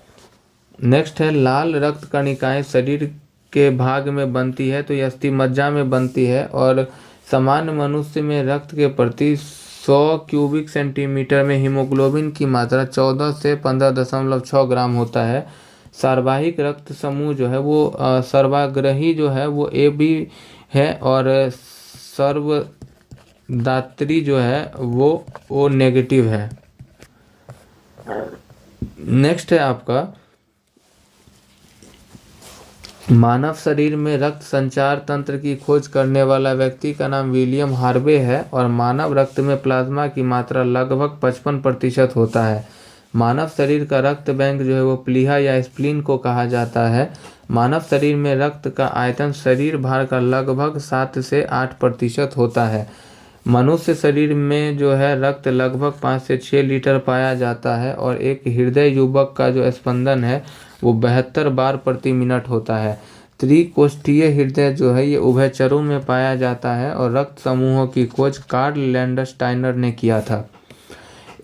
नेक्स्ट है लाल रक्त कणिकाएं शरीर के भाग में बनती है, तो यह अस्थिमज्जा में बनती है और सामान्य मनुष्य में रक्त के प्रति 100 क्यूबिक सेंटीमीटर में हीमोग्लोबिन की मात्रा 14 से 15.6 ग्राम होता है। सर्वाहिक रक्त समूह जो है वो सर्वाग्रही जो है वो ए बी है और सर्वदात्री जो है वो ओ नेगेटिव है। नेक्स्ट है आपका मानव शरीर में रक्त संचार तंत्र की खोज करने वाला व्यक्ति का नाम विलियम हार्वे है और मानव रक्त में प्लाज्मा की मात्रा लगभग 55% होता है। मानव शरीर का रक्त बैंक जो है वो प्लीहा या स्प्लीन को कहा जाता है। मानव शरीर में रक्त का आयतन शरीर भार का लगभग 7 से 8% होता है। मनुष्य शरीर में जो है रक्त लगभग 5 से 6 लीटर पाया जाता है और एक हृदय युवक का जो स्पंदन है वो 72 बार प्रति मिनट होता है। त्रिकोष्ठीय हृदय जो है ये उभयचरों में पाया जाता है और रक्त समूहों की खोज कार्ल लैंडस्टाइनर ने किया था।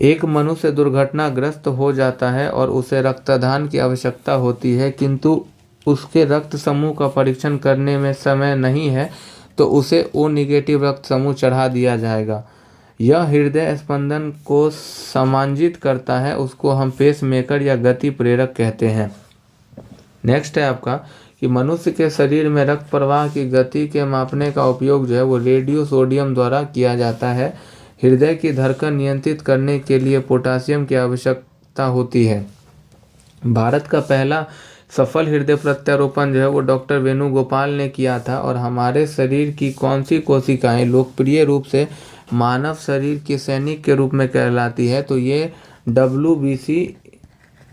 एक मनुष्य दुर्घटनाग्रस्त हो जाता है और उसे रक्तदान की आवश्यकता होती है, किंतु उसके रक्त समूह का परीक्षण करने में समय नहीं है तो उसे ओ निगेटिव रक्त समूह चढ़ा दिया जाएगा। यह हृदय स्पंदन को समांजित करता है, उसको हम पेसमेकर या गति प्रेरक कहते हैं। नेक्स्ट है आपका कि मनुष्य के शरीर में रक्त प्रवाह की गति के मापने का उपयोग जो है वो रेडियो सोडियम द्वारा किया जाता है। हृदय की धड़कन नियंत्रित करने के लिए पोटासियम की आवश्यकता होती है। भारत का पहला सफल हृदय प्रत्यारोपण जो है वो डॉक्टर वेणुगोपाल ने किया था। और हमारे शरीर की कौन सी कोशिकाएं लोकप्रिय रूप से मानव शरीर के सैनिक के रूप में कहलाती है, तो ये WBC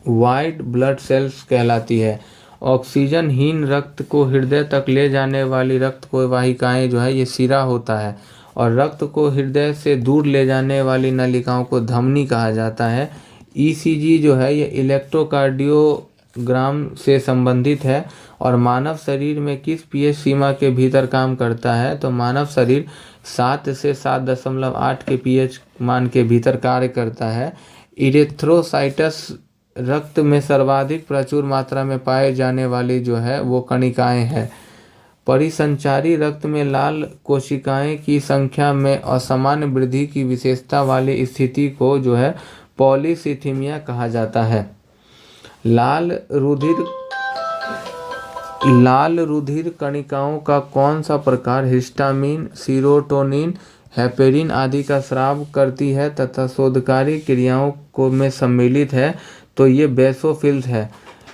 वाइट ब्लड सेल्स कहलाती है। ऑक्सीजनहीन रक्त को हृदय तक ले जाने वाली रक्त को वाहिकाएं जो है ये शिरा होता है और रक्त को हृदय से दूर ले जाने वाली नलिकाओं को धमनी कहा जाता है। ECG जो है ये इलेक्ट्रोकार्डियोग्राम से संबंधित है। और मानव शरीर में किस pH सीमा के भीतर काम करता है, तो मानव शरीर 7 से 7.8 के pH मान के भीतर कार्य करता है। इरेथ्रोसाइटस रक्त में सर्वाधिक प्रचुर मात्रा में पाए जाने वाली जो है वो कणिकाएं हैं। परिसंचारी रक्त में लाल कोशिकाएं की संख्या में असामान्य वृद्धि की विशेषता वाली स्थिति को जो है पॉलीसिथीमिया कहा जाता है। लाल रुधिर कणिकाओं का कौन सा प्रकार हिस्टामिन, सीरोटोनिन, हेपेरिन आदि का स्राव करती है तथा शोधकारी क्रियाओं को में सम्मिलित है, तो ये बेसोफिल्स है।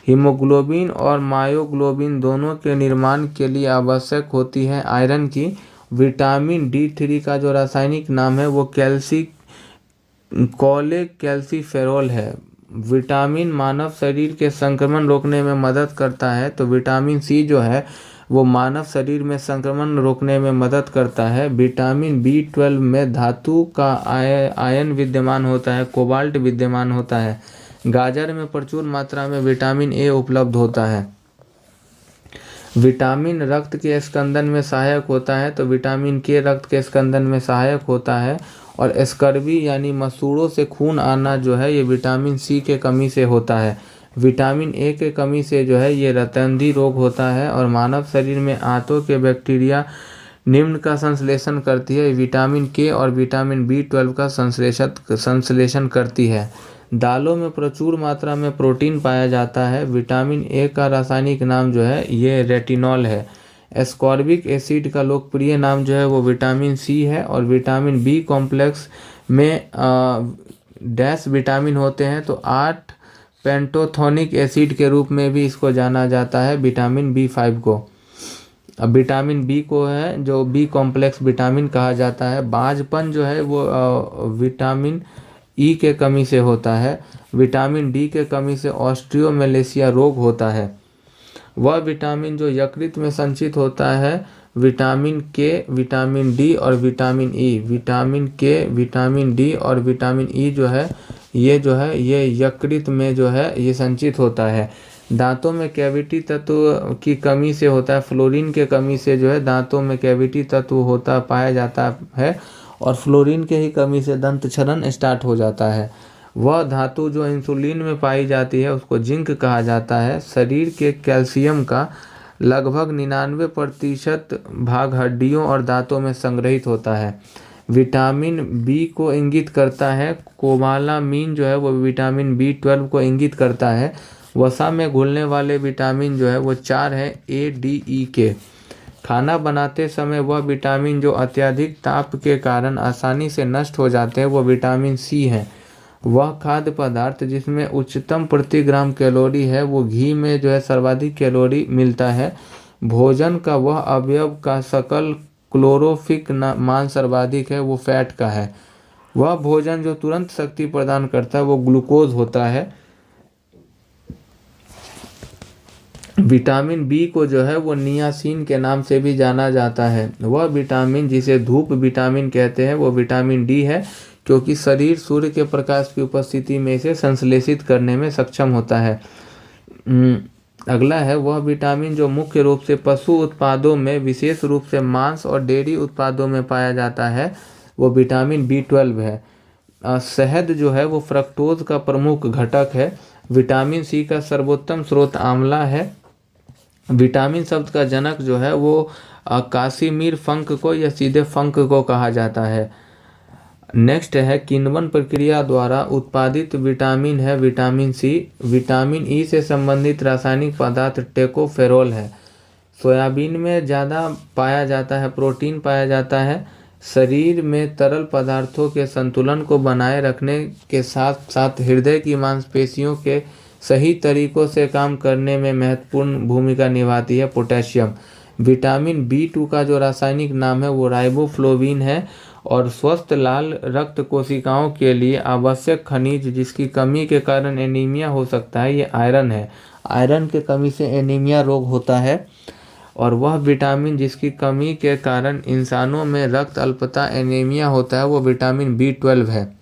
हीमोग्लोबिन और मायोग्लोबिन दोनों के निर्माण के लिए आवश्यक होती है आयरन की। विटामिन D3 का जो रासायनिक नाम है वो कोलेकैल्सिफेरॉल है। विटामिन मानव शरीर के संक्रमण रोकने में मदद करता है, तो विटामिन C जो है वो मानव शरीर में संक्रमण रोकने में मदद करता है। विटामिन B12 में धातु का आयन विद्यमान होता है, कोबाल्ट विद्यमान होता है। गाजर में प्रचुर मात्रा में विटामिन A उपलब्ध होता है। विटामिन रक्त के स्कंदन में सहायक होता है, तो विटामिन K रक्त के स्कंदन में सहायक होता है। और स्कर्वी यानी मसूड़ों से खून आना जो है ये विटामिन C के कमी से होता है। विटामिन A के कमी से जो है ये रतंधी रोग होता है। और मानव शरीर में आंतों के बैक्टीरिया निम्न का संश्लेषण करती है, विटामिन K और विटामिन B12 का संश्लेषण करती है। दालों में प्रचुर मात्रा में प्रोटीन पाया जाता है। विटामिन A का रासायनिक नाम जो है ये रेटिनॉल है। एस्कॉर्बिक एसिड का लोकप्रिय नाम जो है वो विटामिन C है। और विटामिन B कॉम्प्लेक्स में डैश विटामिन होते हैं, तो 8 पेंटोथेनिक एसिड के रूप में भी इसको जाना जाता है विटामिन B5 को। अब विटामिन B को है जो B कॉम्प्लेक्स विटामिन कहा जाता है। बांझपन जो है वो विटामिन E के कमी से होता है। विटामिन D के कमी से ऑस्टियोमेलेसिया रोग होता है। वह विटामिन जो यकृत में संचित होता है विटामिन K, विटामिन D और vitamin E। Vitamin K, vitamin D और विटामिन E जो है ये यकृत में जो है ये संचित होता है। दांतों में कैविटी तत्व की कमी से होता है। फ्लोरीन के कमी से जो है दांतों में कैविटी तत्व पाया जाता है और फ्लोरीन के ही कमी से दंत क्षरण स्टार्ट हो जाता है। वह धातु जो इंसुलिन में पाई जाती है उसको जिंक कहा जाता है। शरीर के कैल्शियम का लगभग 99% भाग हड्डियों और दांतों में संग्रहित होता है। विटामिन B को इंगित करता है। कोबालामीन जो है वो विटामिन B12 को इंगित करता है। वसा में घुलने वाले विटामिन जो है वो 4 है A, D, E के। खाना बनाते समय वह विटामिन जो अत्यधिक ताप के कारण आसानी से नष्ट हो जाते हैं वो विटामिन C है। वह खाद्य पदार्थ जिसमें उच्चतम प्रति ग्राम कैलोरी है वो घी में जो है सर्वाधिक कैलोरी मिलता है। भोजन का वह अवयव का सकल क्लोरोफिक मान सर्वाधिक है वो फैट का है। वह भोजन जो तुरंत शक्ति प्रदान करता है वो ग्लूकोज होता है। विटामिन बी को जो है वो नियासिन के नाम से भी जाना जाता है। वह विटामिन जिसे धूप विटामिन कहते हैं वो विटामिन डी है, क्योंकि शरीर सूर्य के प्रकाश की उपस्थिति में इसे संश्लेषित करने में सक्षम होता है। अगला है वह विटामिन जो मुख्य रूप से पशु उत्पादों में, विशेष रूप से मांस और डेयरी उत्पादों में पाया जाता है, वो विटामिन B12 है। शहद जो है वो फ्रक्टोज का प्रमुख घटक है। विटामिन सी का सर्वोत्तम स्रोत आंवला है। विटामिन शब्द का जनक जो है वो कासिमीर फंक को या सीधे फंक को कहा जाता है। नेक्स्ट है किण्वन प्रक्रिया द्वारा उत्पादित विटामिन है विटामिन सी। विटामिन ई से संबंधित रासायनिक पदार्थ टेकोफेरोल है। सोयाबीन में ज़्यादा पाया जाता है, प्रोटीन पाया जाता है। शरीर में तरल पदार्थों के संतुलन को बनाए रखने के साथ साथ हृदय की मांसपेशियों के सही तरीकों से काम करने में महत्वपूर्ण भूमिका निभाती है पोटेशियम। विटामिन B2 का जो रासायनिक नाम है वो राइबोफ्लोविन है और स्वस्थ लाल रक्त कोशिकाओं के लिए आवश्यक खनिज जिसकी कमी के कारण एनीमिया हो सकता है, ये आयरन है। आयरन की कमी से एनीमिया रोग होता है। और वह विटामिन जिसकी कमी के कारण इंसानों में रक्त अल्पता एनीमिया होता है वो विटामिन B12 है।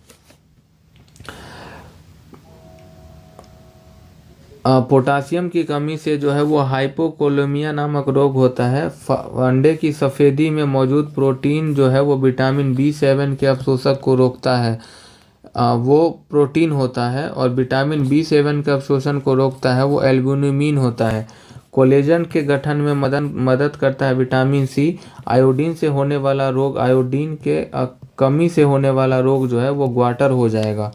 पोटासियम की कमी से जो है वो हाइपोकोलेमिया नामक रोग होता है। अंडे की सफ़ेदी में मौजूद प्रोटीन जो है वो विटामिन B7 के अवशोषक को रोकता है, वो प्रोटीन होता है। और विटामिन B7 के अवशोषण को रोकता है वो एल्ब्यूमिन होता है। कोलेजन के गठन में मदद करता है विटामिन सी। आयोडीन से होने वाला रोग, आयोडीन के कमी से होने वाला रोग जो है वो ग्वाटर हो जाएगा।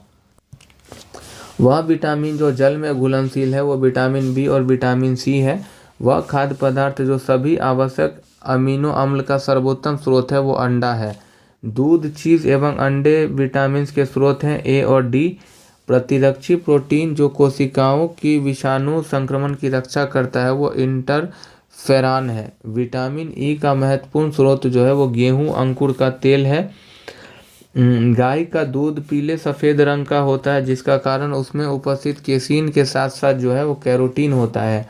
वह विटामिन जो जल में घुलनशील है वो विटामिन बी और विटामिन सी है। वह खाद्य पदार्थ जो सभी आवश्यक अमीनो अम्ल का सर्वोत्तम स्रोत है वो अंडा है। दूध, चीज़ एवं अंडे विटामिन के स्रोत हैं ए और डी। प्रतिरक्षी प्रोटीन जो कोशिकाओं की विषाणु संक्रमण की रक्षा करता है वो इंटरफेरॉन है। विटामिन ई का महत्वपूर्ण स्रोत जो है वो गेहूं अंकुर का तेल है। गाय का दूध पीले सफ़ेद रंग का होता है जिसका कारण उसमें उपस्थित केसीन के साथ साथ जो है वो कैरोटीन होता है।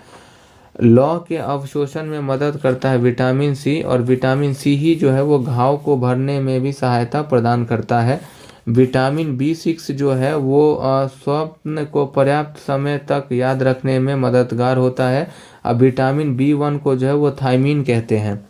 लौह के अवशोषण में मदद करता है विटामिन सी और विटामिन सी ही जो है वो घाव को भरने में भी सहायता प्रदान करता है। विटामिन B6 जो है वो स्वप्न को पर्याप्त समय तक याद रखने में मददगार होता है। अब विटामिन B1 को जो है वो थायमीन कहते हैं।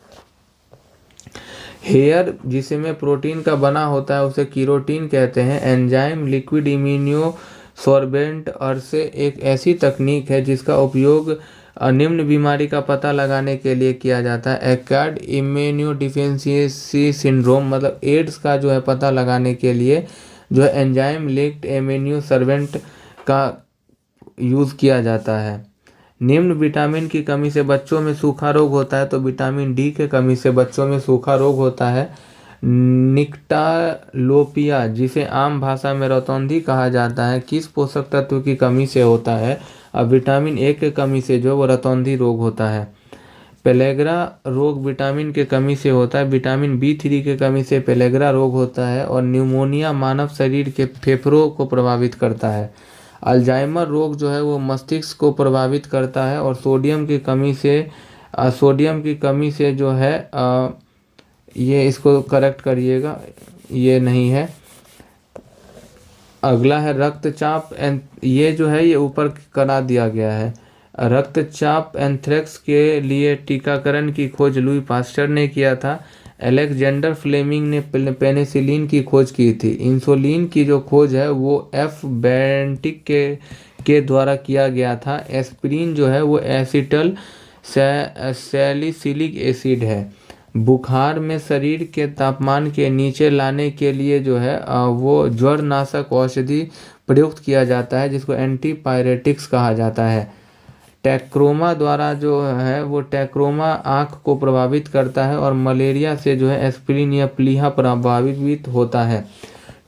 हेयर जिसमें प्रोटीन का बना होता है उसे कीरोटीन कहते हैं। एंजाइम लिक्विड इम्यूनो सॉर्बेंट और से एक ऐसी तकनीक है जिसका उपयोग निम्न बीमारी का पता लगाने के लिए किया जाता है। एक्वायर्ड इम्यूनोडिफिशियेंसी सिंड्रोम मतलब एड्स का जो है पता लगाने के लिए जो है एंजाइम लिंक्ड इम्यूनो सॉर्बेंट का यूज़ किया जाता है। निम्न विटामिन की कमी से बच्चों में सूखा रोग होता है तो विटामिन डी के कमी से बच्चों में सूखा रोग होता है। निक्टालोपिया जिसे आम भाषा में रतौंधी कहा जाता है किस पोषक तत्व की कमी से होता है? अब विटामिन ए के कमी से जो वो रतौंधी रोग होता है। पेलेग्रा रोग विटामिन के कमी से होता है। विटामिन B3 के कमी से पेलेग्रा रोग होता है। और न्यूमोनिया मानव शरीर के फेफड़ों को प्रभावित करता है। अल्जाइमर रोग जो है वो मस्तिष्क को प्रभावित करता है। और सोडियम की कमी से जो है ये इसको करेक्ट करिएगा, ये नहीं है। अगला है रक्तचाप। ये जो है ये ऊपर करा दिया गया है। रक्तचाप एंथ्रेक्स के लिए टीकाकरण की खोज लुई पास्चर ने किया था। अलेक्जेंडर फ्लेमिंग ने पेनिसिलिन की खोज की थी। इंसुलिन की जो खोज है वो एफ बेंटिक के द्वारा किया गया था। एस्पिरिन जो है वो एसिटल सैलिसिलिक एसिड है। बुखार में शरीर के तापमान के नीचे लाने के लिए जो है वो ज्वरनाशक औषधि प्रयुक्त किया जाता है जिसको एंटीपायरेटिक्स कहा जाता है। टैक्रोमा द्वारा जो है वो टैक्रोमा आँख को प्रभावित करता है और मलेरिया से जो है एस्पिरिन या प्लीहा प्रभावित होता है।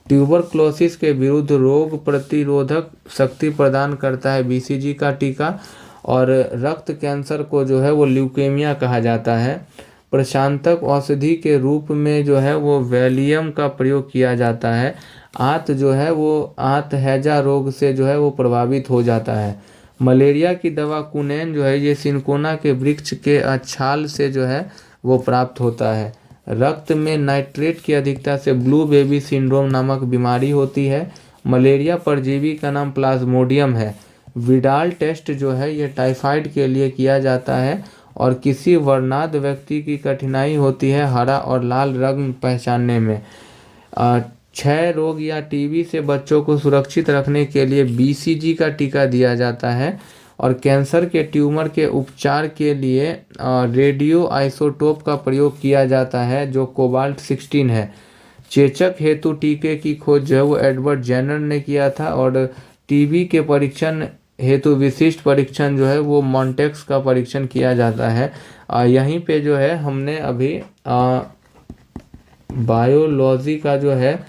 ट्यूबरक्लोसिस के विरुद्ध रोग प्रतिरोधक शक्ति प्रदान करता है BCG का टीका। और रक्त कैंसर को जो है वो ल्यूकेमिया कहा जाता है। प्रशांतक औषधि के रूप में जो है वो वैलियम का प्रयोग किया जाता है। आंत जो है वो आंत हैजा रोग से जो है वो प्रभावित हो जाता है। मलेरिया की दवा कुनैन जो है ये सिनकोना के वृक्ष के छाल से जो है वो प्राप्त होता है। रक्त में नाइट्रेट की अधिकता से ब्लू बेबी सिंड्रोम नामक बीमारी होती है। मलेरिया परजीवी का नाम प्लाज्मोडियम है। विडाल टेस्ट जो है ये टाइफाइड के लिए किया जाता है और किसी वर्णांध व्यक्ति की कठिनाई होती है हरा और लाल रंग पहचानने में। क्षय रोग या टीबी से बच्चों को सुरक्षित रखने के लिए बीसीजी का टीका दिया जाता है और कैंसर के ट्यूमर के उपचार के लिए रेडियो आइसोटोप का प्रयोग किया जाता है जो कोबाल्ट 16 है। चेचक हेतु टीके की खोज जो है वो एडवर्ड जेनर ने किया था और टीबी के परीक्षण हेतु विशिष्ट परीक्षण जो है वो मॉन्टेक्स का परीक्षण किया जाता है। यहीं पे जो है हमने अभी बायोलॉजी का जो है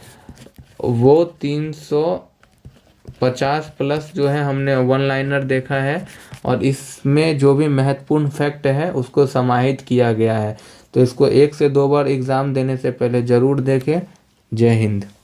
वो 350 प्लस जो है हमने वन लाइनर देखा है और इसमें जो भी महत्वपूर्ण फैक्ट है उसको समाहित किया गया है। तो इसको 1 से 2 बार एग्ज़ाम देने से पहले ज़रूर देखें। जय हिंद।